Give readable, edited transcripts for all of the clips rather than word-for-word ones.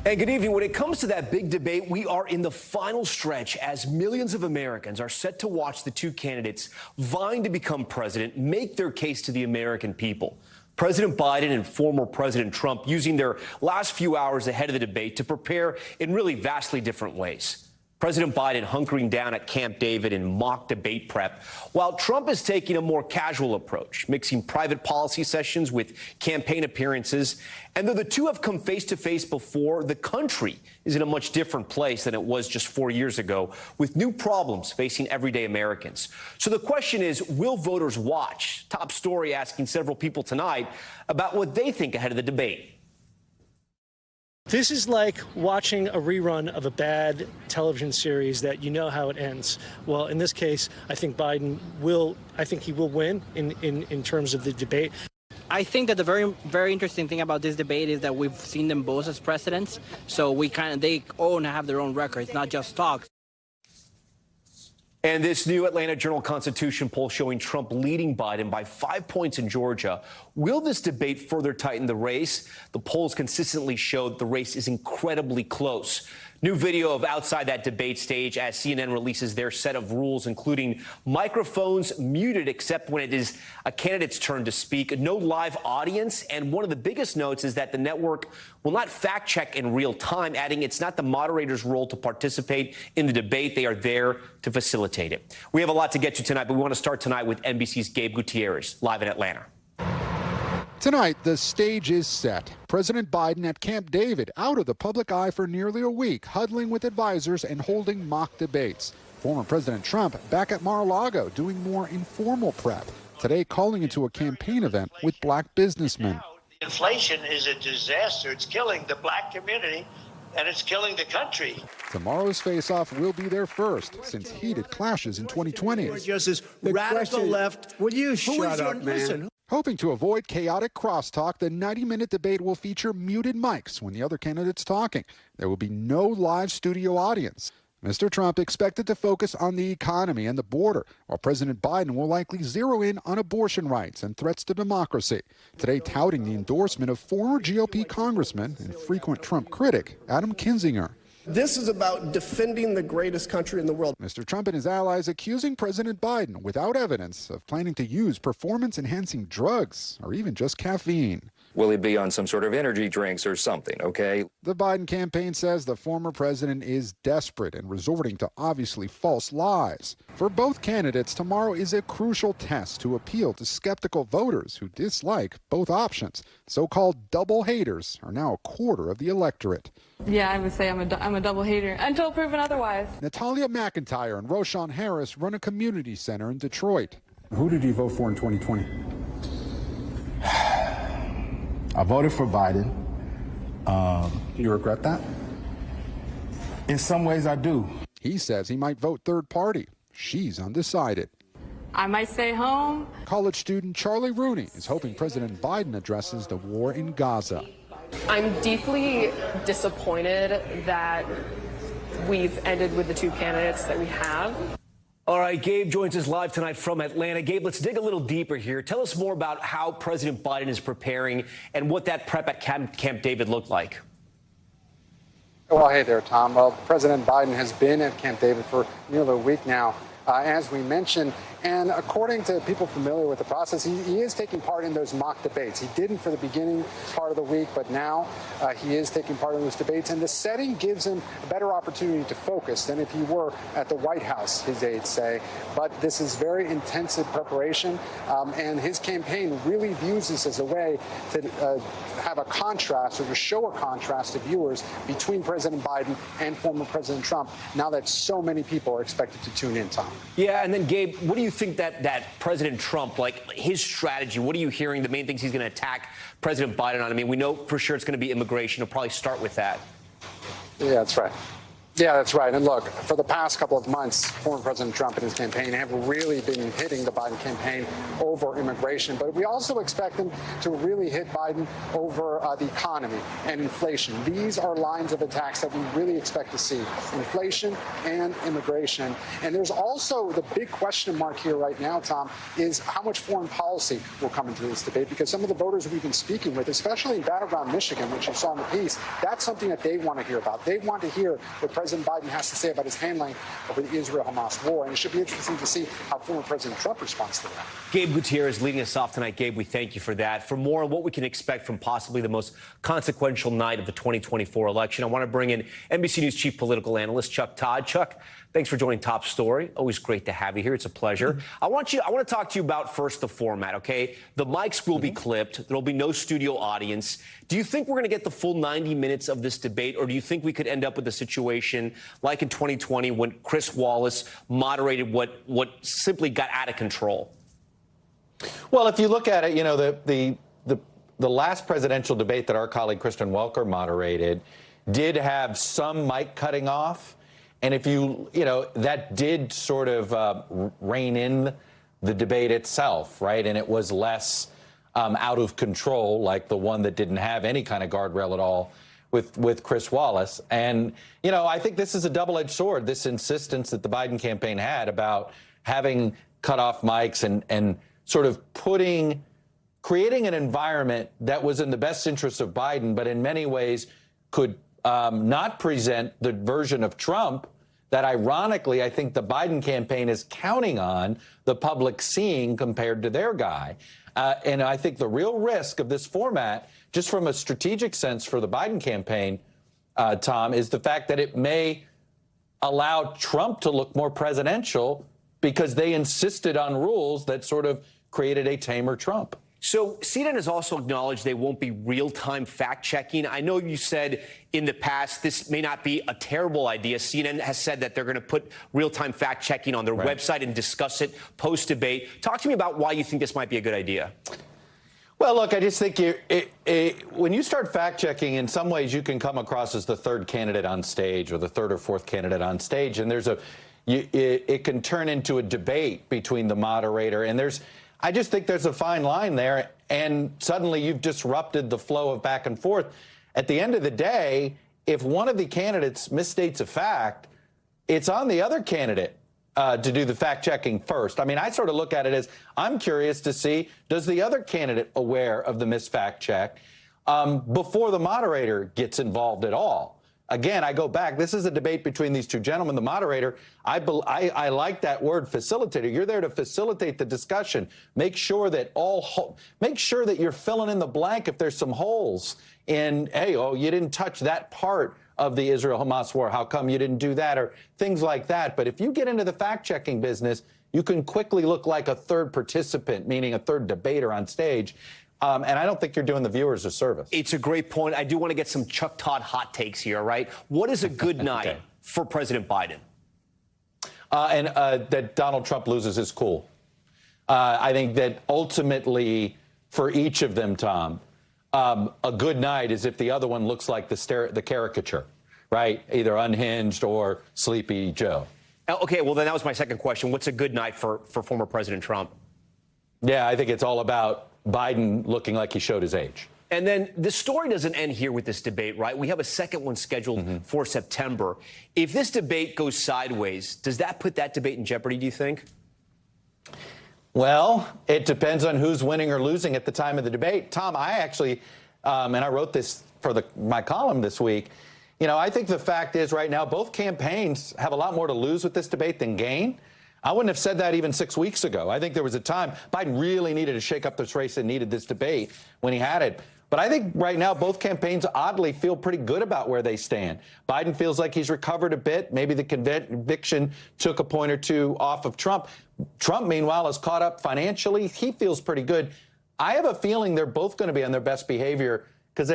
And good evening. When it comes to that big debate, we are in the final stretch as millions of Americans are set to watch the two candidates vying to become president make their case to the American people. President Biden and former President Trump using their last few hours ahead of the debate to prepare in really vastly different ways. President Biden hunkering down at Camp David in mock debate prep, while Trump is taking a more casual approach, mixing private policy sessions with campaign appearances. And though the two have come face to face before, the country is in a much different place than it was just 4 years ago, with new problems facing everyday Americans. So the question is, will voters watch? Top story asking several people tonight about what they think ahead of the debate. This is like watching a rerun of a bad television series that you know how it ends. Well, in this case, I think Biden will, he will win in terms of the debate. I think that the very interesting thing about this debate is that we've seen them both as presidents. So they own have their own records, not just talks. And this new Atlanta Journal-Constitution poll showing Trump leading Biden by 5 points in Georgia. Will this debate further tighten the race? The polls consistently showed the race is incredibly close. New video of outside that debate stage as CNN releases their set of rules, including microphones muted except when it is a candidate's turn to speak, no live audience, and one of the biggest notes is that the network will not fact check in real time, adding it's not the moderator's role to participate in the debate. They are there to facilitate it. We have a lot to get to tonight, but we want to start tonight with NBC's Gabe Gutierrez, live in Atlanta. Tonight, the stage is set. President Biden at Camp David, out of the public eye for nearly a week, huddling with advisors and holding mock debates. Former President Trump back at Mar-a-Lago doing more informal prep. Today, calling into a campaign event with black businessmen. Inflation is a disaster. It's killing the black community, and it's killing the country. Tomorrow's face-off will be their first since heated clashes in 2020. Just radical left. Will you shut up, man? Listen. Hoping to avoid chaotic crosstalk, the 90-minute debate will feature muted mics when the other candidate's talking. There will be no live studio audience. Mr. Trump expected to focus on the economy and the border, while President Biden will likely zero in on abortion rights and threats to democracy. Today touting the endorsement of former GOP congressman and frequent Trump critic Adam Kinzinger. This is about defending the greatest country in the world. Mr. Trump and his allies accusing President Biden, without evidence, of planning to use performance-enhancing drugs or even just caffeine. Will he be on some sort of energy drinks or something, okay? The Biden campaign says the former president is desperate and resorting to obviously false lies. For both candidates, tomorrow is a crucial test to appeal to skeptical voters who dislike both options. So-called double haters are now a quarter of the electorate. Yeah, I would say I'm a double hater until proven otherwise. Natalia McIntyre and Roshan Harris run a community center in Detroit. Who did you vote for in 2020? I voted for Biden. You regret that? In some ways, I do. He says he might vote third party. She's undecided. I might stay home. College student Charlie Rooney is hoping President Biden addresses the war in Gaza. I'm deeply disappointed that we've ended with the two candidates that we have. All right, Gabe joins us live tonight from Atlanta. Gabe, let's dig a little deeper here. Tell us more about how President Biden is preparing and what that prep at Camp David looked like. Well, hey there, Tom. Well, President Biden has been at Camp David for nearly a week now, as we mentioned. And according to people familiar with the process, he is taking part in those mock debates. He didn't for the beginning part of the week, but now he is taking part in those debates. And the setting gives him a better opportunity to focus than if he were at the White House, his aides say. But this is very intensive preparation, and his campaign really views this as a way to have a contrast or to show a contrast to viewers between President Biden and former President Trump, now that so many people are expected to tune in, Tom. Yeah, and then, Gabe, what do you think that President Trump, like his strategy, what are you hearing, the main things he's going to attack President Biden on? I mean, we know for sure it's going to be immigration. He'll probably start with that. Yeah, that's right. Yeah, that's right. And look, for the past couple of months, former President Trump and his campaign have really been hitting the Biden campaign over immigration. But we also expect them to really hit Biden over the economy and inflation. These are lines of attacks that we really expect to see: inflation and immigration. And there's also the big question mark here right now, Tom, is how much foreign policy will come into this debate, because some of the voters we've been speaking with, especially in battleground Michigan, which you saw in the piece, that's something that they want to hear about. They want to hear what President Biden has to say about his handling of the Israel-Hamas war. And it should be interesting to see how former President Trump responds to that. Gabe Gutierrez leading us off tonight. Gabe, we thank you for that. For more on what we can expect from possibly the most consequential night of the 2024 election, I want to bring in NBC News chief political analyst Chuck Todd. Chuck, thanks for joining Top Story. Always great to have you here. It's a pleasure. I want to talk to you about first the format, okay? The mics will be clipped. There'll be no studio audience. Do you think we're going to get the full 90 minutes of this debate, or do you think we could end up with a situation like in 2020 when Chris Wallace moderated what simply got out of control? Well, if you look at it, you know, the last presidential debate that our colleague Kristen Welker moderated did have some mic cutting off. And if you know, that did sort of rein in the debate itself, right? And it was less out of control, like the one that didn't have any kind of guardrail at all with Chris Wallace. And, you know, I think this is a double-edged sword, this insistence that the Biden campaign had about having cut off mics and sort of creating an environment that was in the best interest of Biden, but in many ways could not present the version of Trump that, ironically, I think the Biden campaign is counting on the public seeing compared to their guy. And I think the real risk of this format, just from a strategic sense for the Biden campaign, Tom, is the fact that it may allow Trump to look more presidential because they insisted on rules that sort of created a tamer Trump. So CNN has also acknowledged they won't be real-time fact-checking. I know you said in the past this may not be a terrible idea. CNN has said that they're going to put real-time fact-checking on their website and discuss it post-debate. Talk to me about why you think this might be a good idea. Well, look, I just think when you start fact-checking, in some ways you can come across as the third candidate on stage or the third or fourth candidate on stage, and it can turn into a debate between the moderator, and I just think there's a fine line there, and suddenly you've disrupted the flow of back and forth. At the end of the day, if one of the candidates misstates a fact, it's on the other candidate to do the fact-checking first. I mean, I sort of look at it as, I'm curious to see, does the other candidate aware of the misfact check before the moderator gets involved at all? Again, I go back. This is a debate between these two gentlemen. The moderator, I like that word, facilitator. You're there to facilitate the discussion. Make sure that you're filling in the blank if there's some holes. And hey, you didn't touch that part of the Israel-Hamas war. How come you didn't do that? Or things like that. But if you get into the fact-checking business, you can quickly look like a third participant, meaning a third debater on stage. And I don't think you're doing the viewers a service. It's a great point. I do want to get some Chuck Todd hot takes here, right? What is a good night for President Biden? That Donald Trump loses his cool. I think that ultimately, for each of them, Tom, a good night is if the other one looks like the caricature, right? Either unhinged or Sleepy Joe. Okay, well, then that was my second question. What's a good night for former President Trump? Yeah, I think it's all about Biden looking like he showed his age. And then the story doesn't end here with this debate, right? We have a second one scheduled for September. If this debate goes sideways, does that put that debate in jeopardy, do you think? Well, it depends on who's winning or losing at the time of the debate. Tom, I actually, and I wrote this for my column this week, you know, I think the fact is right now both campaigns have a lot more to lose with this debate than gain. I wouldn't have said that even 6 weeks ago. I think there was a time Biden really needed to shake up this race and needed this debate when he had it. But I think right now both campaigns oddly feel pretty good about where they stand. Biden feels like he's recovered a bit. Maybe the conviction took a point or two off of Trump. Trump, meanwhile, is caught up financially. He feels pretty good. I have a feeling they're both going to be on their best behavior because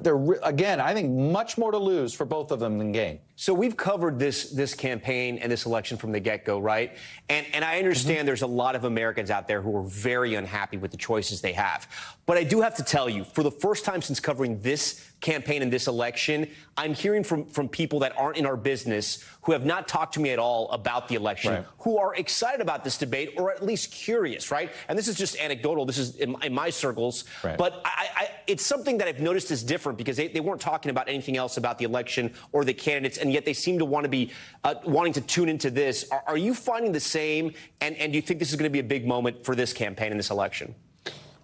again, I think much more to lose for both of them than gain. So we've covered this campaign and this election from the get-go, right? And I understand there's a lot of Americans out there who are very unhappy with the choices they have. But I do have to tell you, for the first time since covering this campaign and this election, I'm hearing from people that aren't in our business, who have not talked to me at all about the election, who are excited about this debate, or at least curious, right? And this is just anecdotal. This is in my circles. But it's something that I've noticed is different, because they weren't talking about anything else about the election or the candidates, and yet they seem to want to be wanting to tune into this. Are you finding the same? And do you think this is going to be a big moment for this campaign and this election?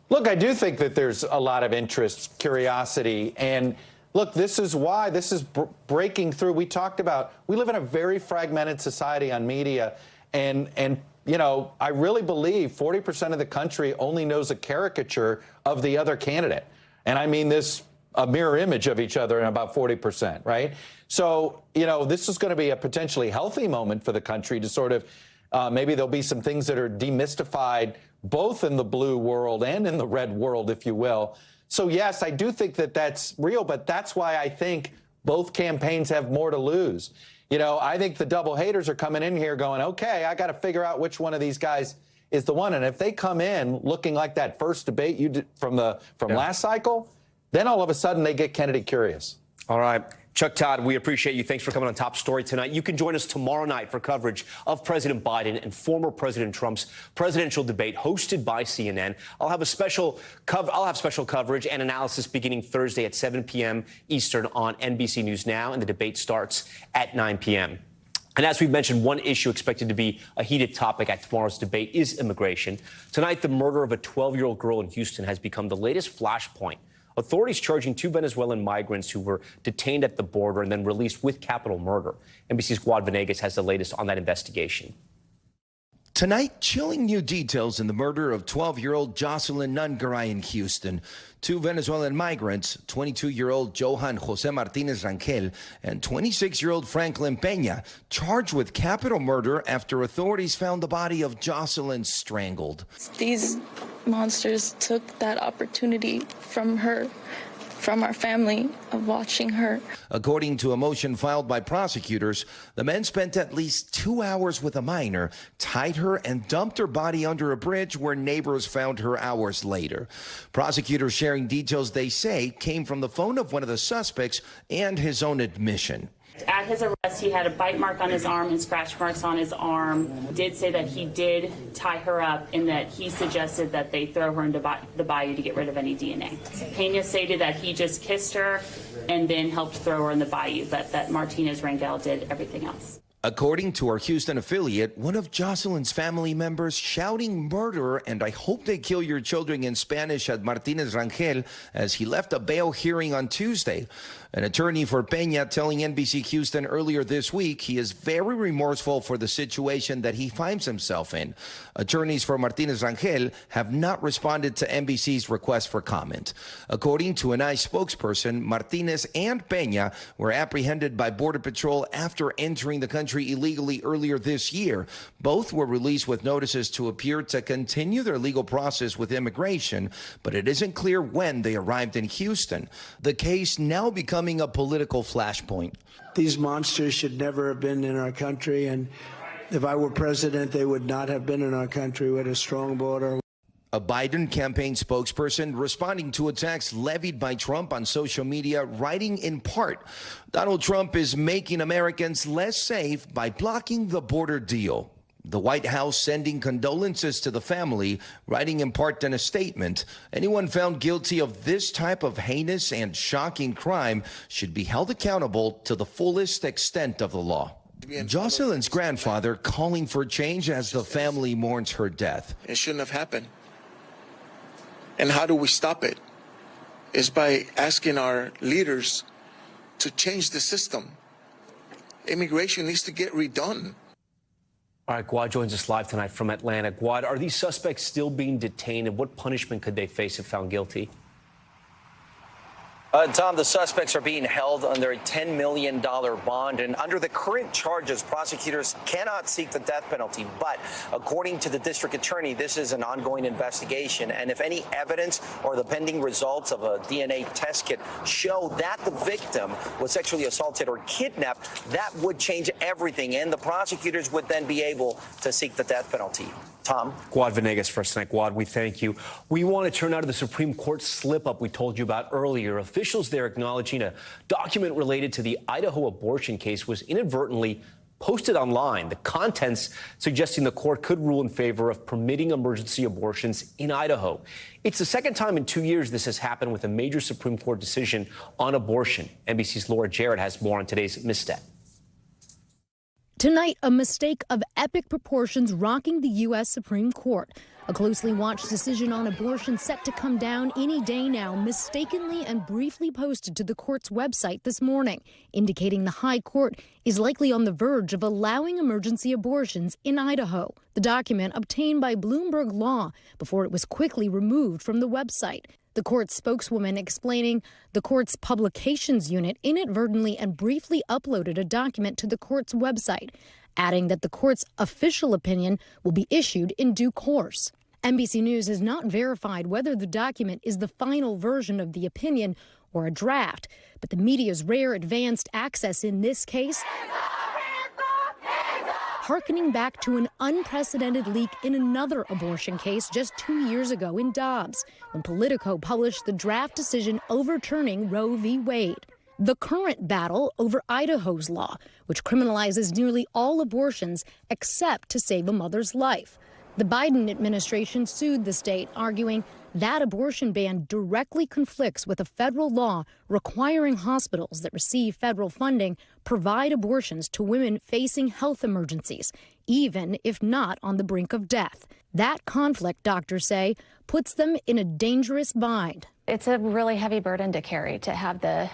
Look, I do think that there's a lot of interest, curiosity, and look, this is why this is breaking through. We talked about, we live in a very fragmented society on media, and you know, I really believe 40% of the country only knows a caricature of the other candidate. And I mean this, a mirror image of each other in about 40%, right? So, you know, this is going to be a potentially healthy moment for the country to sort of, maybe there'll be some things that are demystified, both in the blue world and in the red world, if you will. So, yes, I do think that that's real, but that's why I think both campaigns have more to lose. You know, I think the double haters are coming in here going, okay, I got to figure out which one of these guys is the one. And if they come in looking like that first debate you did from last cycle, then all of a sudden they get Kennedy curious. All right. Chuck Todd, we appreciate you. Thanks for coming on Top Story tonight. You can join us tomorrow night for coverage of President Biden and former President Trump's presidential debate hosted by CNN. I'll have special coverage and analysis beginning Thursday at 7 p.m. Eastern on NBC News Now, and the debate starts at 9 p.m. And as we've mentioned, one issue expected to be a heated topic at tomorrow's debate is immigration. Tonight, the murder of a 12-year-old girl in Houston has become the latest flashpoint. Authorities charging 2 Venezuelan migrants who were detained at the border and then released with capital murder. NBC's Guad Venegas has the latest on that investigation. Tonight, chilling new details in the murder of 12-year-old Jocelyn Nungaray in Houston. 2 Venezuelan migrants, 22-year-old Johan Jose Martinez Rangel and 26-year-old Franklin Peña, charged with capital murder after authorities found the body of Jocelyn strangled. These monsters took that opportunity from her, from our family, of watching her. According to a motion filed by prosecutors, the men spent at least 2 hours with a minor, tied her and dumped her body under a bridge where neighbors found her hours later. Prosecutors sharing details they say came from the phone of one of the suspects and his own admission. At his arrest, he had a bite mark on his arm and scratch marks on his arm. Did say that he did tie her up and that he suggested that they throw her into the bayou to get rid of any DNA. Peña stated that he just kissed her and then helped throw her in the bayou, but that Martinez Rangel did everything else. According to our Houston affiliate, one of Jocelyn's family members shouting murder and "I hope they kill your children" in Spanish at Martinez Rangel as he left a bail hearing on Tuesday. An attorney for Peña telling NBC Houston earlier this week he is very remorseful for the situation that he finds himself in. Attorneys for Martinez Rangel have not responded to NBC's request for comment. According to an ICE spokesperson, Martinez and Peña were apprehended by Border Patrol after entering the country illegally earlier this year. Both were released with notices to appear to continue their legal process with immigration, but it isn't clear when they arrived in Houston. The case now becoming a political flashpoint. These monsters should never have been in our country, and if I were president, they would not have been in our country with a strong border. A Biden campaign spokesperson responding to attacks levied by Trump on social media, writing in part, Donald Trump is making Americans less safe by blocking the border deal. The White House sending condolences to the family, writing in part in a statement, anyone found guilty of this type of heinous and shocking crime should be held accountable to the fullest extent of the law. Jocelyn's grandfather calling for change as the family mourns her death. It shouldn't have happened. And how do we stop it? Is by asking our leaders to change the system. Immigration needs to get redone. All right, Guad joins us live tonight from Atlanta. Guad, are these suspects still being detained, and what punishment could they face if found guilty? Tom, the suspects are being held under a $10 million bond, and under the current charges, prosecutors cannot seek the death penalty. But according to the district attorney, this is an ongoing investigation, and if any evidence or the pending results of a DNA test kit show that the victim was sexually assaulted or kidnapped, that would change everything, and the prosecutors would then be able to seek the death penalty. Tom? Guad Venegas for us tonight. Guad, we thank you. We want to turn now to the Supreme Court slip-up we told you about earlier. Officials there acknowledging a document related to the Idaho abortion case was inadvertently posted online. The contents suggesting the court could rule in favor of permitting emergency abortions in Idaho. It's the second time in 2 years this has happened with a major Supreme Court decision on abortion. NBC's Laura Jarrett has more on today's misstep. Tonight, a mistake of epic proportions rocking the U.S. Supreme Court. A closely watched decision on abortion set to come down any day now, mistakenly and briefly posted to the court's website this morning, indicating the high court is likely on the verge of allowing emergency abortions in Idaho. The document obtained by Bloomberg Law before it was quickly removed from the website. The court's spokeswoman explaining the court's publications unit inadvertently and briefly uploaded a document to the court's website, adding that the court's official opinion will be issued in due course. NBC News has not verified whether the document is the final version of the opinion or a draft, but the media's rare advanced access in this case, harkening back to an unprecedented leak in another abortion case just 2 years ago in Dobbs, when Politico published the draft decision overturning Roe v. Wade. The current battle over Idaho's law, which criminalizes nearly all abortions except to save a mother's life. The Biden administration sued the state, arguing that abortion ban directly conflicts with a federal law requiring hospitals that receive federal funding provide abortions to women facing health emergencies, even if not on the brink of death. That conflict, doctors say, puts them in a dangerous bind. It's a really heavy burden to carry, to have the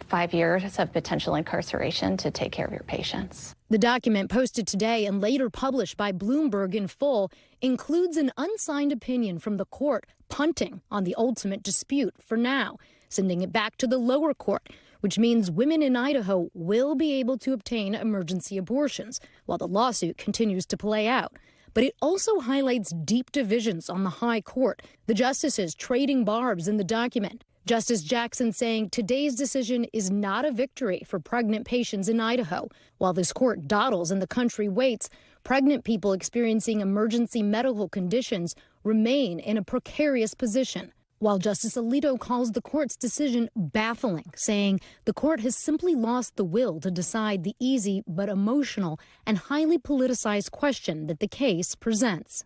5 years of potential incarceration to take care of your patients. The document posted today and later published by Bloomberg in full includes an unsigned opinion from the court punting on the ultimate dispute for now, sending it back to the lower court, which means women in Idaho will be able to obtain emergency abortions while the lawsuit continues to play out. But it also highlights deep divisions on the high court, the justices trading barbs in the document. Justice Jackson saying today's decision is not a victory for pregnant patients in Idaho. While this court dawdles and the country waits, pregnant people experiencing emergency medical conditions remain in a precarious position. While Justice Alito calls the court's decision baffling, saying the court has simply lost the will to decide the easy but emotional and highly politicized question that the case presents.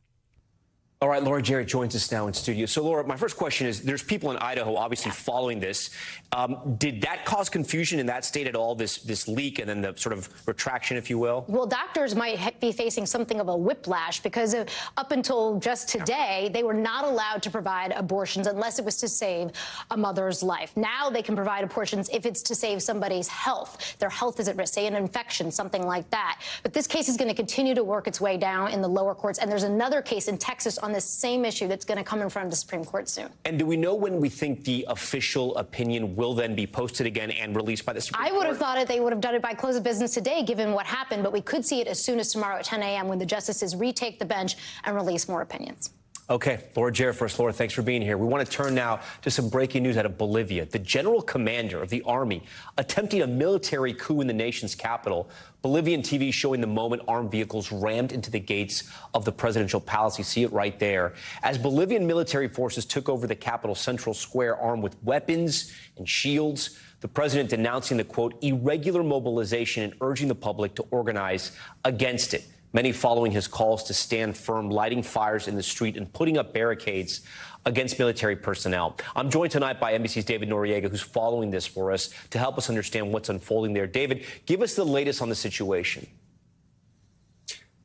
All right, Laura Jarrett joins us now in studio. So, Laura, my first question is, there's people in Idaho obviously following this. Did that cause confusion in that state at all, this leak and then the sort of retraction, if you will? Well, doctors might be facing something of a whiplash because up until just today, they were not allowed to provide abortions unless it was to save a mother's life. Now they can provide abortions if it's to save somebody's health. Their health is at risk, say an infection, something like that. But this case is going to continue to work its way down in the lower courts. And there's another case in Texas on this same issue that's going to come in front of the Supreme Court soon. And do we know when we think the official opinion will then be posted again and released by the Supreme Court? I would have thought they would have done it by close of business today, given what happened, but we could see it as soon as tomorrow at 10 a.m. when the justices retake the bench and release more opinions. Okay, Laura Jarrett first. Laura, thanks for being here. We want to turn now to some breaking news out of Bolivia. The general commander of the army attempting a military coup in the nation's capital. Bolivian TV showing the moment armed vehicles rammed into the gates of the presidential palace. You see it right there. As Bolivian military forces took over the capital's central square armed with weapons and shields, the president denouncing the, quote, irregular mobilization and urging the public to organize against it. Many following his calls to stand firm, lighting fires in the street and putting up barricades against military personnel. I'm joined tonight by NBC's David Noriega, who's following this for us to help us understand what's unfolding there. David, give us the latest on the situation.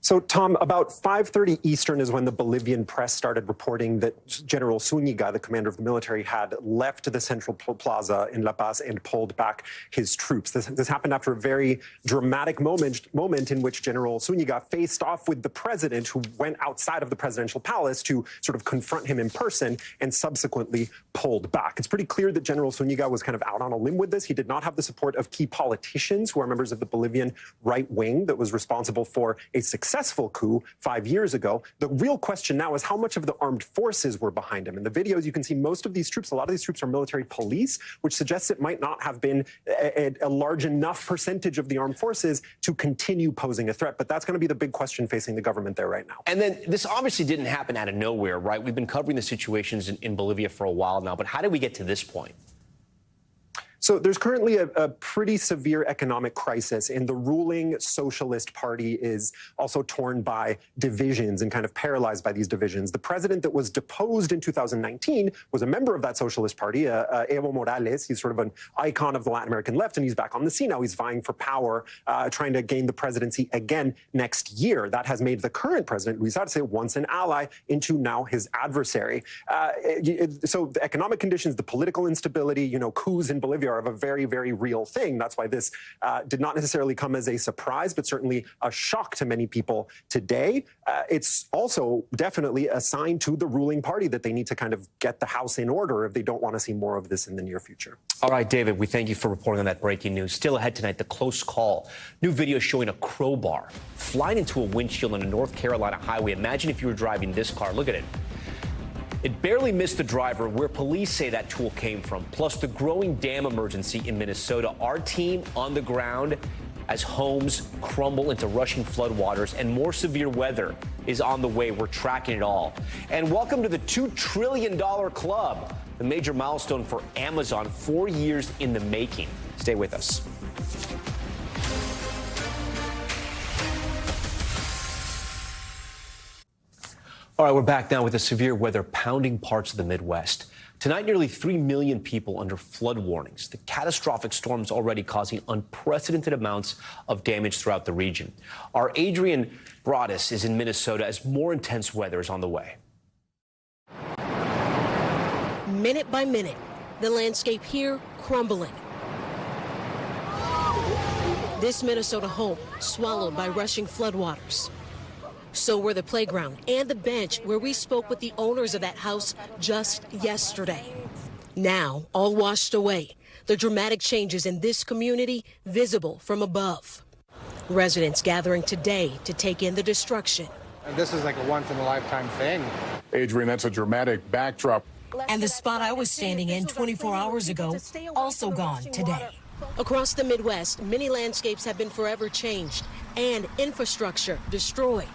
So, Tom, about 5:30 Eastern is when the Bolivian press started reporting that General Zúñiga, the commander of the military, had left the central plaza in La Paz and pulled back his troops. This happened after a very dramatic moment in which General Zúñiga faced off with the president, who went outside of the presidential palace to sort of confront him in person and subsequently pulled back. It's pretty clear that General Zúñiga was kind of out on a limb with this. He did not have the support of key politicians who are members of the Bolivian right wing that was responsible for a successful coup 5 years ago. The real question now is how much of the armed forces were behind him. In the videos, you can see most of these troops, a lot of these troops are military police, which suggests it might not have been a large enough percentage of the armed forces to continue posing a threat. But that's going to be the big question facing the government there right now. And then this obviously didn't happen out of nowhere, right? We've been covering the situations in Bolivia for a while now, but how did we get to this point? So there's currently a pretty severe economic crisis, and the ruling Socialist Party is also torn by divisions and kind of paralyzed by these divisions. The president that was deposed in 2019 was a member of that Socialist Party, Evo Morales. He's sort of an icon of the Latin American left, and he's back on the scene now. He's vying for power, trying to gain the presidency again next year. That has made the current president, Luis Arce, once an ally, into now his adversary. So the economic conditions, the political instability, coups in Bolivia are of a very, very real thing. That's why this did not necessarily come as a surprise, but certainly a shock to many people today. It's also definitely a sign to the ruling party that they need to kind of get the house in order if they don't want to see more of this in the near future. All right, David, we thank you for reporting on that breaking news. Still ahead tonight, the close call. New video showing a crowbar flying into a windshield on a North Carolina highway. Imagine if you were driving this car. Look at it. It barely missed the driver, where police say that tool came from. Plus, the growing dam emergency in Minnesota. Our team on the ground as homes crumble into rushing floodwaters, and more severe weather is on the way. We're tracking it all. And welcome to the $2 trillion club, the major milestone for Amazon, 4 years in the making. Stay with us. All right, we're back now with the severe weather pounding parts of the Midwest. Tonight, nearly 3 million people under flood warnings. The catastrophic storms already causing unprecedented amounts of damage throughout the region. Our Adrian Broadus is in Minnesota as more intense weather is on the way. Minute by minute, the landscape here crumbling. This Minnesota home swallowed by rushing floodwaters. So were the playground and the bench where we spoke with the owners of that house just yesterday. Now, all washed away, the dramatic changes in this community visible from above. Residents gathering today to take in the destruction. This is like a once-in-a-lifetime thing. Adrian, that's a dramatic backdrop. And the spot I was standing in 24 hours ago, also gone today. Across the Midwest, many landscapes have been forever changed and infrastructure destroyed.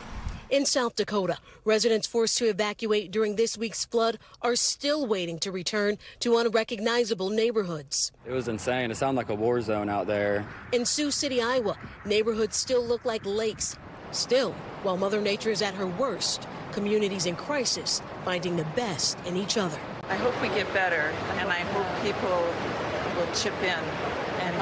In South Dakota, residents forced to evacuate during this week's flood are still waiting to return to unrecognizable neighborhoods. It was insane. It sounded like a war zone out there. In Sioux City, Iowa, neighborhoods still look like lakes. Still, while Mother Nature is at her worst, communities in crisis finding the best in each other. I hope we get better, and I hope people will chip in and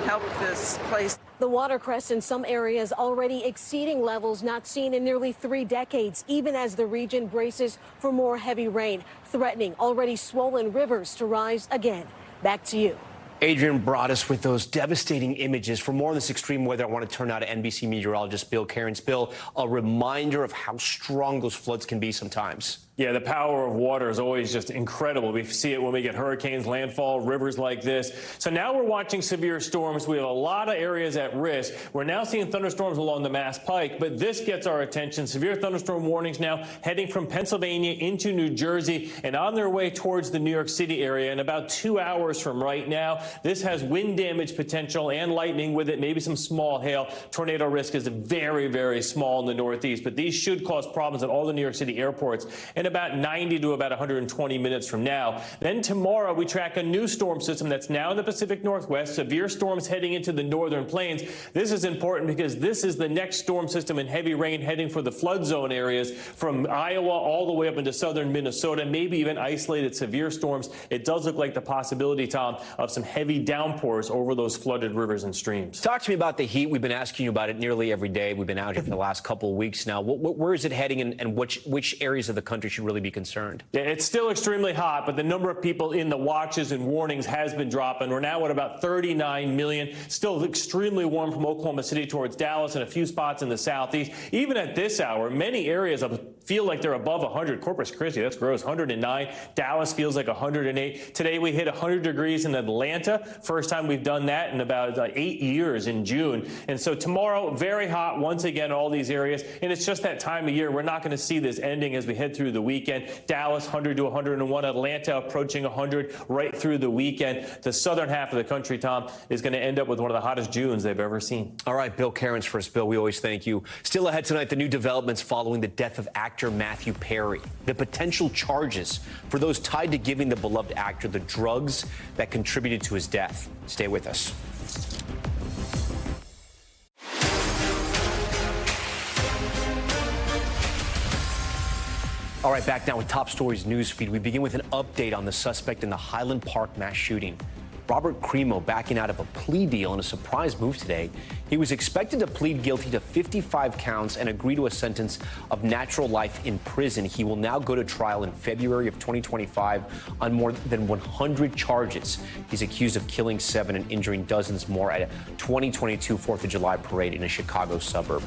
help this place. The watercress in some areas already exceeding levels not seen in nearly 3 decades, even as the region braces for more heavy rain, threatening already swollen rivers to rise again. Back to you. Adrian Broadus with those devastating images. For more on this extreme weather, I want to turn now to NBC meteorologist Bill Cairns. Bill, a reminder of how strong those floods can be sometimes. Yeah, the power of water is always just incredible. We see it when we get hurricanes, landfall, rivers like this. So now we're watching severe storms. We have a lot of areas at risk. We're now seeing thunderstorms along the Mass Pike, but this gets our attention. Severe thunderstorm warnings now heading from Pennsylvania into New Jersey and on their way towards the New York City area in about 2 hours from right now. This has wind damage potential and lightning with it, maybe some small hail. Tornado risk is very, very small in the Northeast, but these should cause problems at all the New York City airports. And about 90 to about 120 minutes from now. Then tomorrow, we track a new storm system that's now in the Pacific Northwest, severe storms heading into the northern plains. This is important because this is the next storm system in heavy rain heading for the flood zone areas from Iowa all the way up into southern Minnesota, maybe even isolated severe storms. It does look like the possibility, Tom, of some heavy downpours over those flooded rivers and streams. Talk to me about the heat. We've been asking you about it nearly every day. We've been out here for the last couple of weeks now. Where is it heading, and which areas of the country should really be concerned? Yeah, it's still extremely hot, but the number of people in the watches and warnings has been dropping. We're now at about 39 million. Still extremely warm from Oklahoma City towards Dallas and a few spots in the southeast. Even at this hour, many areas feel like they're above 100. Corpus Christi, that's gross, 109. Dallas feels like 108. Today we hit 100 degrees in Atlanta. First time we've done that in about 8 years in June. And so tomorrow, very hot once again in all these areas. And it's just that time of year. We're not going to see this ending as we head through the weekend. Dallas, 100 to 101. Atlanta approaching 100 right through the weekend. The southern half of the country, Tom, is going to end up with one of the hottest Junes they've ever seen. All right, Bill Cairns for us. Bill, we always thank you. Still ahead tonight, the new developments following the death of actor Matthew Perry. The potential charges for those tied to giving the beloved actor the drugs that contributed to his death. Stay with us. All right, back now with Top Stories newsfeed. We begin with an update on the suspect in the Highland Park mass shooting. Robert Crimo backing out of a plea deal in a surprise move today. He was expected to plead guilty to 55 counts and agree to a sentence of natural life in prison. He will now go to trial in February of 2025 on more than 100 charges. He's accused of killing 7 and injuring dozens more at a 2022 4th of July parade in a Chicago suburb.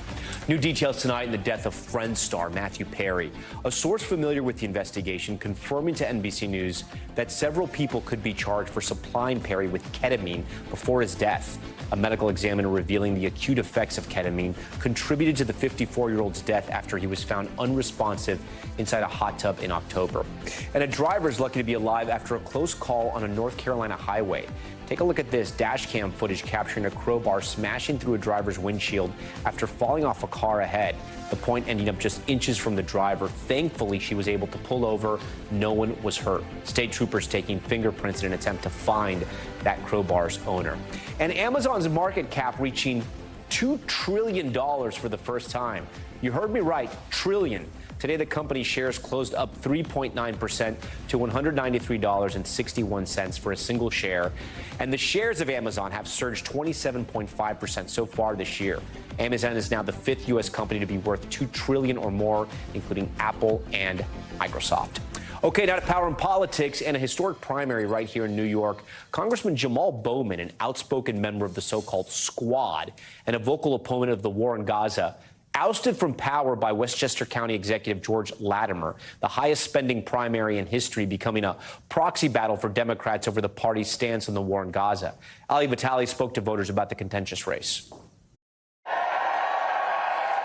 New details tonight in the death of Friends star Matthew Perry. A source familiar with the investigation confirming to NBC News that several people could be charged for supplying Perry with ketamine before his death. A medical examiner revealing the acute effects of ketamine contributed to the 54-year-old's death after he was found unresponsive inside a hot tub in October. And a driver is lucky to be alive after a close call on a North Carolina highway. Take a look at this dash cam footage capturing a crowbar smashing through a driver's windshield after falling off a car ahead. The point ending up just inches from the driver. Thankfully, she was able to pull over. No one was hurt. State troopers taking fingerprints in an attempt to find that crowbar's owner. And Amazon's market cap reaching $2 trillion for the first time. You heard me right, trillion. Today, the company's shares closed up 3.9% to $193.61 for a single share. And the shares of Amazon have surged 27.5% so far this year. Amazon is now the 5th U.S. company to be worth $2 trillion or more, including Apple and Microsoft. Okay, now to power and politics and a historic primary right here in New York. Congressman Jamal Bowman, an outspoken member of the so-called Squad and a vocal opponent of the war in Gaza, ousted from power by Westchester County Executive George Latimer, the highest spending primary in history, becoming a proxy battle for Democrats over the party's stance on the war in Gaza. Ali Vitale spoke to voters about the contentious race.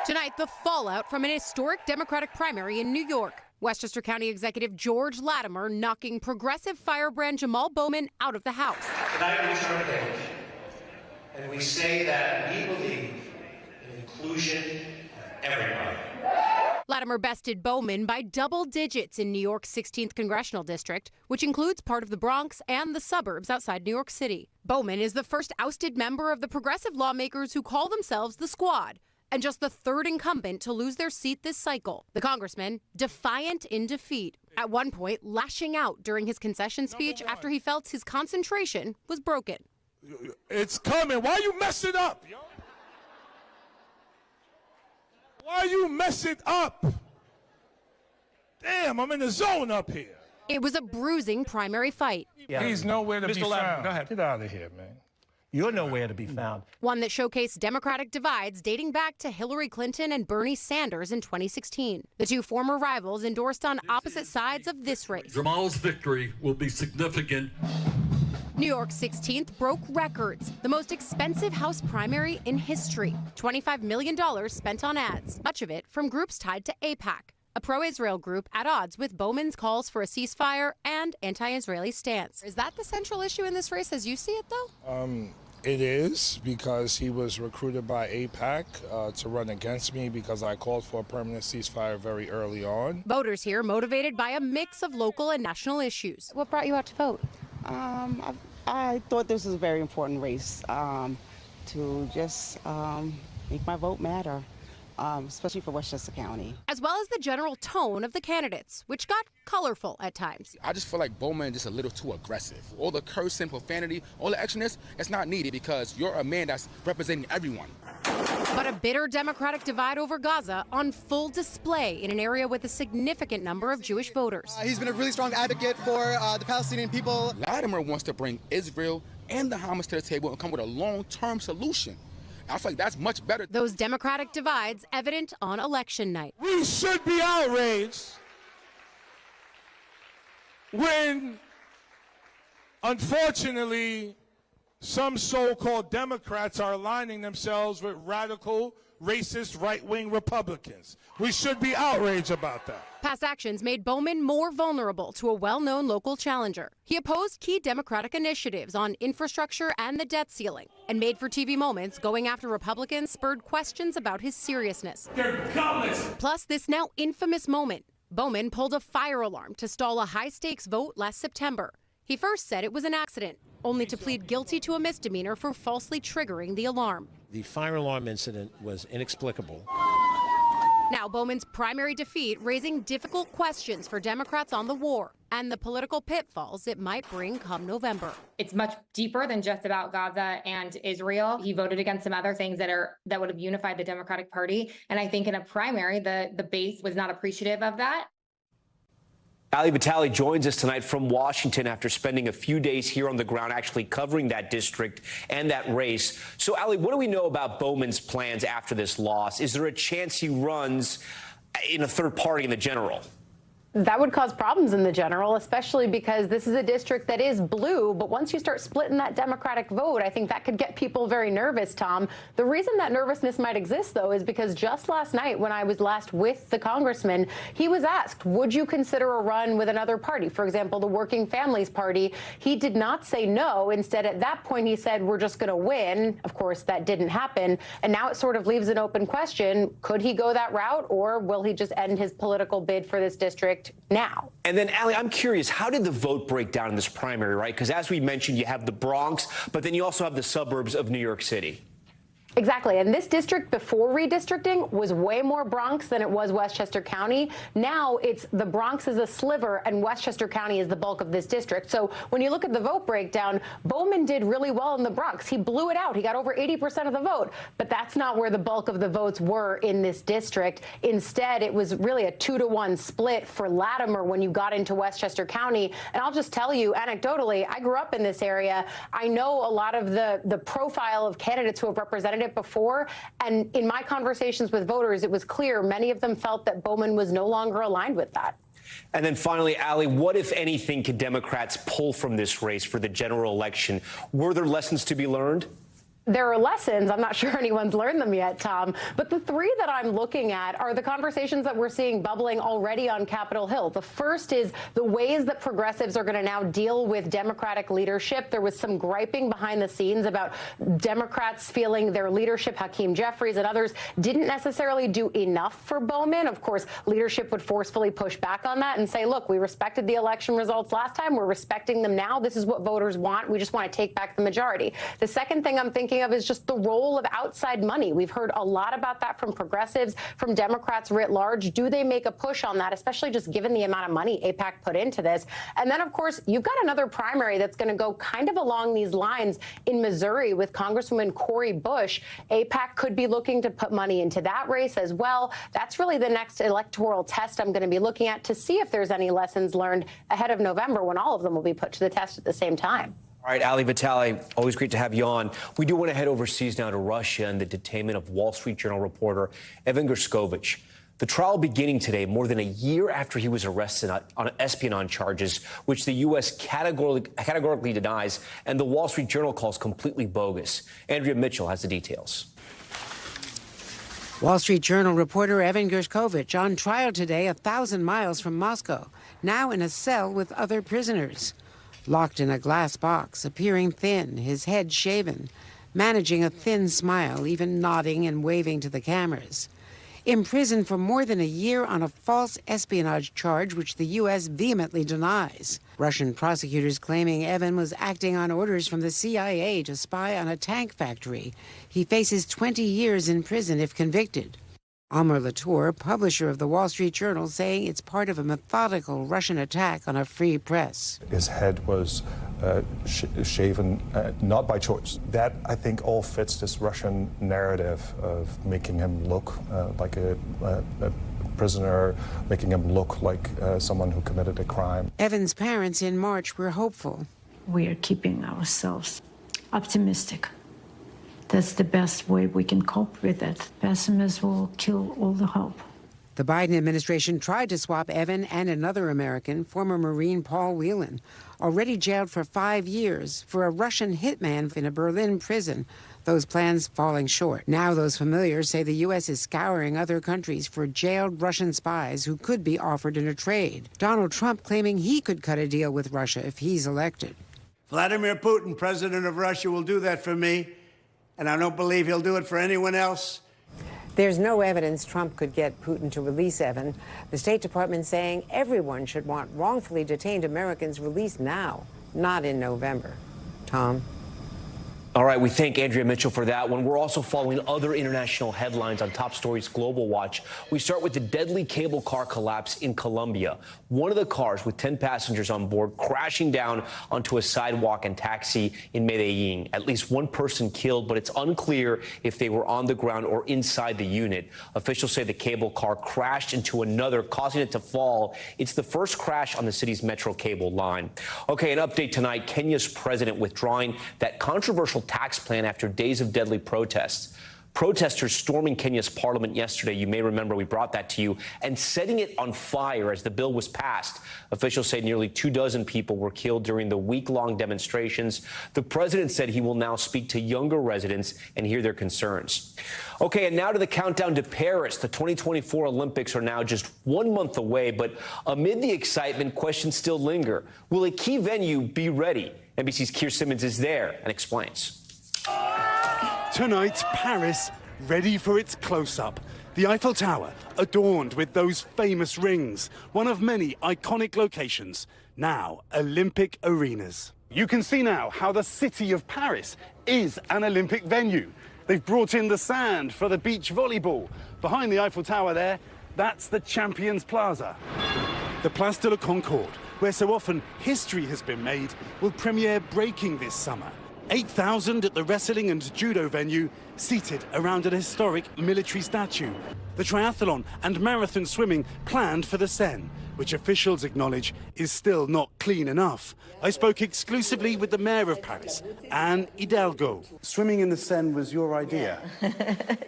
Tonight, the fallout from an historic Democratic primary in New York. Westchester County Executive George Latimer knocking progressive firebrand Jamal Bowman out of the House. Tonight we turn a page, and we say that we believe in inclusion of everybody. Latimer bested Bowman by double digits in New York's 16th congressional district, which includes part of the Bronx and the suburbs outside New York City. Bowman is the first ousted member of the progressive lawmakers who call themselves the Squad, and just the third incumbent to lose their seat this cycle. The congressman, defiant in defeat, at one point lashing out during his concession speech after he felt his concentration was broken. It's coming. Why you mess it up? Why you mess it up? Damn, I'm in the zone up here. It was a bruising primary fight. Yeah. He's nowhere to be Mr. Latimer, found. go ahead. Get out of here, man. You're nowhere to be found. One that showcased Democratic divides dating back to Hillary Clinton and Bernie Sanders in 2016. The two former rivals endorsed on opposite sides of this race. Jamal's victory will be significant. New York's 16th broke records, the most expensive House primary in history. $25 million spent on ads, much of it from groups tied to AIPAC, a pro-Israel group at odds with Bowman's calls for a ceasefire and anti-Israeli stance. Is that the central issue in this race as you see it, though? It is, because he was recruited by AIPAC to run against me because I called for a permanent ceasefire very early on. Voters here motivated by a mix of local and national issues. What brought you out to vote? I thought this was a very important race to just make my vote matter, especially for Westchester County. As well as the general tone of the candidates, which got colorful at times. I just feel like Bowman is just a little too aggressive. All the cursing, profanity, all the extraness, it's not needed because you're a man that's representing everyone. But a bitter Democratic divide over Gaza on full display in an area with a significant number of Jewish voters. He's been a really strong advocate for the Palestinian people. Latimer wants to bring Israel and the Hamas to the table and come with a long-term solution. I feel like that's much better. Those Democratic divides evident on election night. We should be outraged when, unfortunately, some so-called Democrats are aligning themselves with radical, racist, right-wing Republicans. We should be outraged about that. Past actions made Bowman more vulnerable to a well-known local challenger. He opposed key Democratic initiatives on infrastructure and the debt ceiling, and made-for-TV moments going after Republicans spurred questions about his seriousness. They're gutless. Plus, this now infamous moment. Bowman pulled a fire alarm to stall a high-stakes vote last September. He first said it was an accident, only to plead guilty to a misdemeanor for falsely triggering the alarm. The fire alarm incident was inexplicable. Now Bowman's primary defeat raising difficult questions for Democrats on the war and the political pitfalls it might bring come November. It's much deeper than just about Gaza and Israel. He voted against some other things that would have unified the Democratic Party. And I think in a primary, the base was not appreciative of that. Ali Vitale joins us tonight from Washington after spending a few days here on the ground actually covering that district and that race. So, Ali, what do we know about Bowman's plans after this loss? Is there a chance he runs in a third party in the general? That would cause problems in the general, especially because this is a district that is blue. But once you start splitting that Democratic vote, I think that could get people very nervous, Tom. The reason that nervousness might exist, though, is because just last night when I was last with the congressman, he was asked, would you consider a run with another party? For example, the Working Families Party. He did not say no. Instead, at that point, he said, we're just going to win. Of course, that didn't happen. And now it sort of leaves an open question. Could he go that route, or will he just end his political bid for this district now? And then, Ali, I'm curious, how did the vote break down in this primary, right? Because as we mentioned, you have the Bronx, but then you also have the suburbs of New York City. Exactly. And this district before redistricting was way more Bronx than it was Westchester County. Now it's the Bronx is a sliver and Westchester County is the bulk of this district. So when you look at the vote breakdown, Bowman did really well in the Bronx. He blew it out. He got over 80% of the vote. But that's not where the bulk of the votes were in this district. Instead, it was really a 2-to-1 split for Latimer when you got into Westchester County. And I'll just tell you, anecdotally, I grew up in this area. I know a lot of the profile of candidates who have represented it before, and in my conversations with voters, it was clear many of them felt that Bowman was no longer aligned with that. And then finally, Ali, what, if anything, could Democrats pull from this race for the general election? Were there lessons to be learned? There are lessons. I'm not sure anyone's learned them yet, Tom. But the three that I'm looking at are the conversations that we're seeing bubbling already on Capitol Hill. The first is the ways that progressives are going to now deal with Democratic leadership. There was some griping behind the scenes about Democrats feeling their leadership, Hakeem Jeffries and others, didn't necessarily do enough for Bowman. Of course, leadership would forcefully push back on that and say, look, we respected the election results last time. We're respecting them now. This is what voters want. We just want to take back the majority. The second thing I'm thinking of is just the role of outside money. We've heard a lot about that from progressives, from Democrats writ large. Do they make a push on that, especially just given the amount of money AIPAC put into this? And then, of course, you've got another primary that's going to go kind of along these lines in Missouri with Congresswoman Cori Bush. AIPAC could be looking to put money into that race as well. That's really the next electoral test I'm going to be looking at to see if there's any lessons learned ahead of November, when all of them will be put to the test at the same time. All right, Ali Vitale, always great to have you on. We do want to head overseas now to Russia and the detainment of Wall Street Journal reporter Evan Gershkovich. The trial beginning today, more than a year after he was arrested on espionage charges, which the U.S. categorically denies, and the Wall Street Journal calls completely bogus. Andrea Mitchell has the details. Wall Street Journal reporter Evan Gershkovich on trial today 1,000 miles from Moscow, now in a cell with other prisoners. Locked in a glass box, appearing thin, his head shaven. managing a thin smile, even nodding and waving to the cameras. Imprisoned for more than a year on a false espionage charge, which the U.S. vehemently denies. Russian prosecutors claiming Evan was acting on orders from the CIA to spy on a tank factory. He faces 20 years in prison if convicted. Amr Latour, publisher of the Wall Street Journal, saying it's part of a methodical Russian attack on a free press. His head was shaven, not by choice. That, I think, all fits this Russian narrative of making him look like a prisoner, making him look like someone who committed a crime. Evan's parents in March were hopeful. We are keeping ourselves optimistic. That's the best way we can cope with it. Pessimism will kill all the hope. The Biden administration tried to swap Evan and another American, former Marine Paul Whelan, already jailed for 5 years, for a Russian hitman in a Berlin prison, those plans falling short. Now those familiars say the U.S. is scouring other countries for jailed Russian spies who could be offered in a trade. Donald Trump claiming he could cut a deal with Russia if he's elected. Vladimir Putin, president of Russia, will do that for me, and I don't believe he'll do it for anyone else. There's no evidence Trump could get Putin to release Evan. The State Department saying everyone should want wrongfully detained Americans released now, not in November. Tom? All right, we thank Andrea Mitchell for that one. We're also following other international headlines on Top Stories Global Watch. We start with the deadly cable car collapse in Colombia. One of the cars with 10 passengers on board crashing down onto a sidewalk and taxi in Medellin. At least one person killed, but it's unclear if they were on the ground or inside the unit. Officials say the cable car crashed into another, causing it to fall. It's the first crash on the city's metro cable line. Okay, an update tonight. Kenya's president withdrawing that controversial tax plan after days of deadly protests. Protesters storming Kenya's parliament yesterday, you may remember we brought that to you, and setting it on fire as the bill was passed. Officials say nearly 24 people were killed during the week-long demonstrations. The president said he will now speak to younger residents and hear their concerns. Okay, and now to the countdown to Paris. The 2024 Olympics are now just 1 month away, but amid the excitement, questions still linger. Will a key venue be ready? NBC's Keir Simmons is there and explains. Tonight, Paris, ready for its close-up. The Eiffel Tower, adorned with those famous rings, one of many iconic locations, now Olympic arenas. You can see now how the city of Paris is an Olympic venue. They've brought in the sand for the beach volleyball. Behind the Eiffel Tower there, that's the Champions Plaza. The Place de la Concorde, where so often history has been made, will premiere breaking this summer. 8,000 at the wrestling and judo venue, seated around an historic military statue. The triathlon and marathon swimming planned for the Seine, which officials acknowledge is still not clean enough. I spoke exclusively with the mayor of Paris, Anne Hidalgo. Swimming in the Seine was your idea?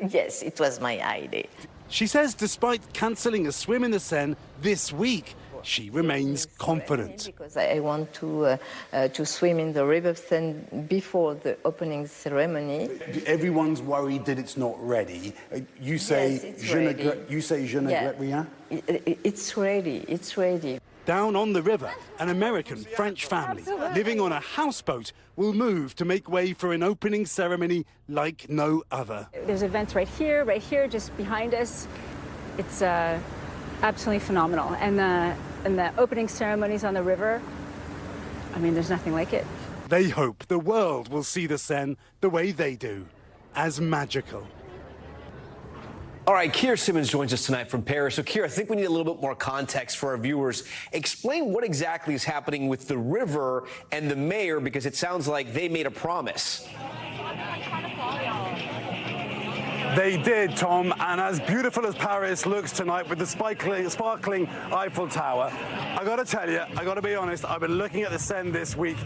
Yes, it was my idea. She says despite cancelling a swim in the Seine this week, she remains confident. Because I want to swim in the river Seine before the opening ceremony. Everyone's worried that it's not ready. You say, yes, je ne regrette rien? It's ready, it's ready. Down on the river, an American-French family living on a houseboat will move to make way for an opening ceremony like no other. There's events right here, just behind us. It's absolutely phenomenal. And the opening ceremonies on the river, I mean, there's nothing like it. They hope the world will see the Seine the way they do, as magical. All right, Keir Simmons joins us tonight from Paris. So, Keir, I think we need a little bit more context for our viewers. Explain what exactly is happening with the river and the mayor, because it sounds like they made a promise. They did, Tom, and as beautiful as Paris looks tonight with the sparkling Eiffel Tower, I got to tell you, I got to be honest, I've been looking at the Seine this week.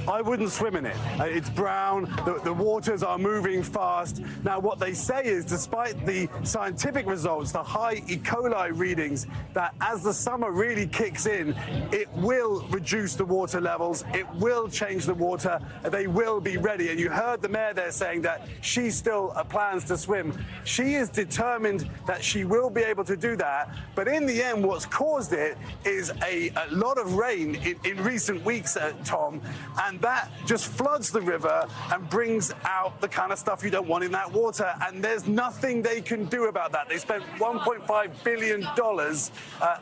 I wouldn't swim in it. It's brown, the waters are moving fast. Now, what they say is, despite the scientific results, the high E. coli readings, that as the summer really kicks in, it will reduce the water levels, it will change the water, they will be ready. And you heard the mayor there saying that she still plans to swim She is determined that she will be able to do that. But in the end, what's caused it is a lot of rain in recent weeks, Tom, and that just floods the river and brings out the kind of stuff you don't want in that water. And there's nothing they can do about that. They spent $1.5 billion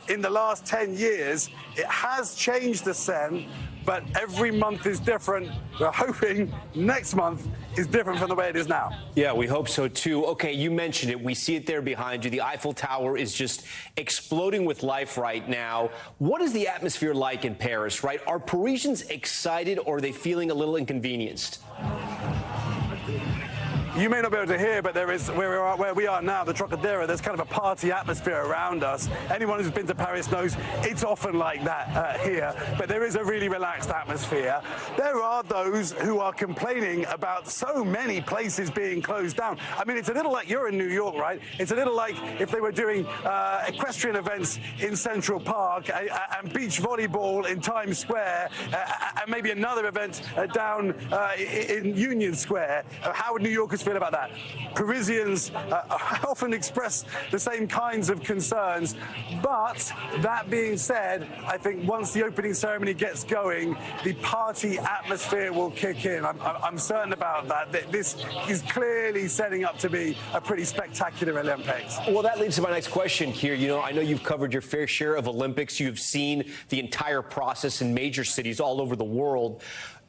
in the last 10 years. It has changed the Seine, but every month is different. We're hoping next month is different from the way it is now. Yeah, we hope so too. Okay, you mentioned it. We see it there behind you. The Eiffel Tower is just exploding with life right now. What is the atmosphere like in Paris, right? Are Parisians excited or are they feeling a little inconvenienced? You may not be able to hear, but there is, where we are now, the Trocadero, there's kind of a party atmosphere around us. Anyone who's been to Paris knows it's often like that here, but there is a really relaxed atmosphere. There are those who are complaining about so many places being closed down. I mean, it's a little like you're in New York, right? It's a little like if they were doing equestrian events in Central Park and beach volleyball in Times Square and maybe another event down in Union Square. How would New Yorkers feel about that? Parisians often express the same kinds of concerns, but that being said, I think once the opening ceremony gets going, the party atmosphere will kick in. I'm certain about that. This is clearly setting up to be a pretty spectacular Olympics. Well, that leads to my next question here. You know, I know you've covered your fair share of Olympics. You've seen the entire process in major cities all over the world.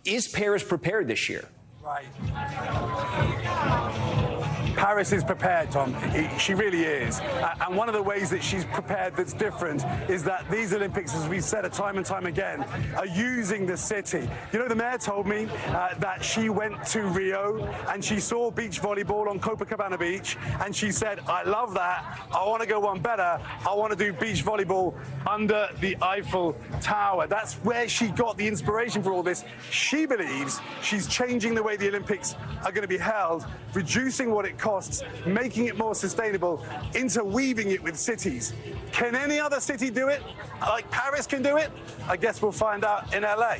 Is Paris prepared this year? Right. Paris is prepared, Tom. She really is. And one of the ways that she's prepared that's different is that these Olympics, as we've said time and time again, are using the city. You know, the mayor told me that she went to Rio and she saw beach volleyball on Copacabana Beach, and she said, I love that. I want to go one better. I want to do beach volleyball under the Eiffel Tower. That's where she got the inspiration for all this. She believes she's changing the way the Olympics are going to be held, reducing what it costs, making it more sustainable, interweaving it with cities. Can any other city do it like Paris can do it? I guess we'll find out in LA.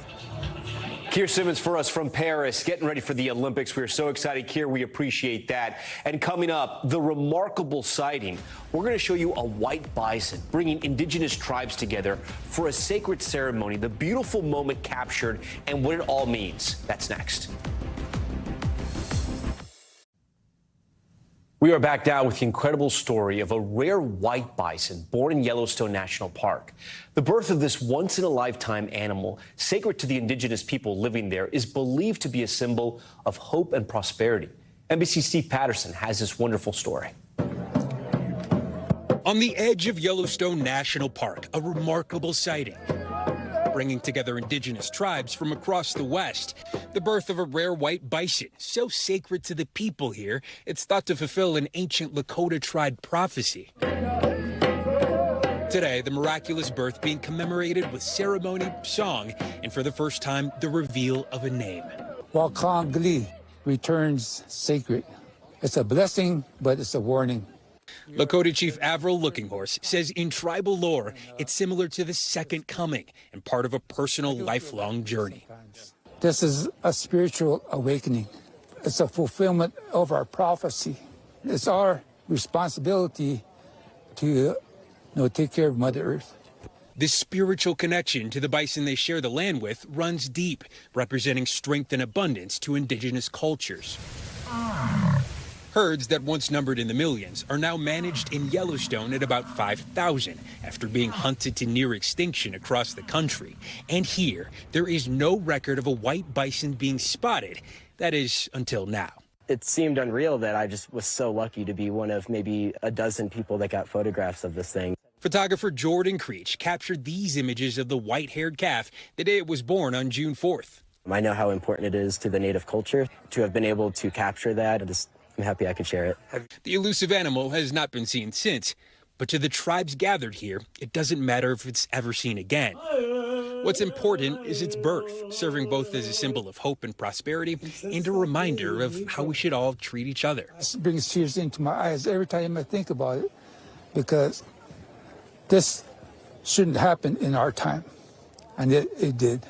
Keir Simmons for us from Paris, getting ready for the Olympics. We are so excited, Keir. We appreciate that. And coming up, the remarkable sighting. We're going to show you a white bison bringing indigenous tribes together for a sacred ceremony, the beautiful moment captured, and what it all means. That's next. We are back now with the incredible story of a rare white bison born in Yellowstone National Park. The birth of this once-in-a-lifetime animal, sacred to the indigenous people living there, is believed to be a symbol of hope and prosperity. NBC's Steve Patterson has this wonderful story. On the edge of Yellowstone National Park, a remarkable sighting, bringing together indigenous tribes from across the West. The birth of a rare white bison, so sacred to the people here, it's thought to fulfill an ancient Lakota tribe prophecy. Today, the miraculous birth being commemorated with ceremony, song, and for the first time, the reveal of a name. Wakangli returns sacred. It's a blessing, but it's a warning. Lakota Chief Avril Lookinghorse says in tribal lore, it's similar to the second coming and part of a personal lifelong journey. This is a spiritual awakening. It's a fulfillment of our prophecy. It's our responsibility to take care of Mother Earth. This spiritual connection to the bison they share the land with runs deep, representing strength and abundance to indigenous cultures. Herds that once numbered in the millions are now managed in Yellowstone at about 5,000 after being hunted to near extinction across the country. And here, there is no record of a white bison being spotted. That is, until now. It seemed unreal that I just was so lucky to be one of maybe a dozen people that got photographs of this thing. Photographer Jordan Creech captured these images of the white-haired calf the day it was born on June 4th. I know how important it is to the Native culture to have been able to capture that. I'm happy I could share it. The elusive animal has not been seen since, but to the tribes gathered here, it doesn't matter if it's ever seen again. What's important is its birth, serving both as a symbol of hope and prosperity and a reminder of how we should all treat each other. This brings tears into my eyes every time I think about it, because this shouldn't happen in our time, and it did.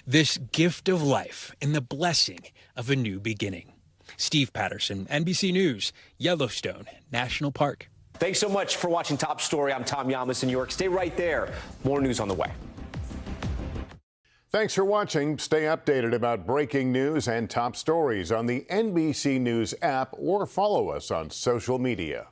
This gift of life and the blessing of a new beginning. Steve Patterson, NBC News, Yellowstone National Park. Thanks so much for watching Top Story. I'm Tom Llamas in New York. Stay right there. More news on the way. Thanks for watching. Stay updated about breaking news and top stories on the NBC News app or follow us on social media.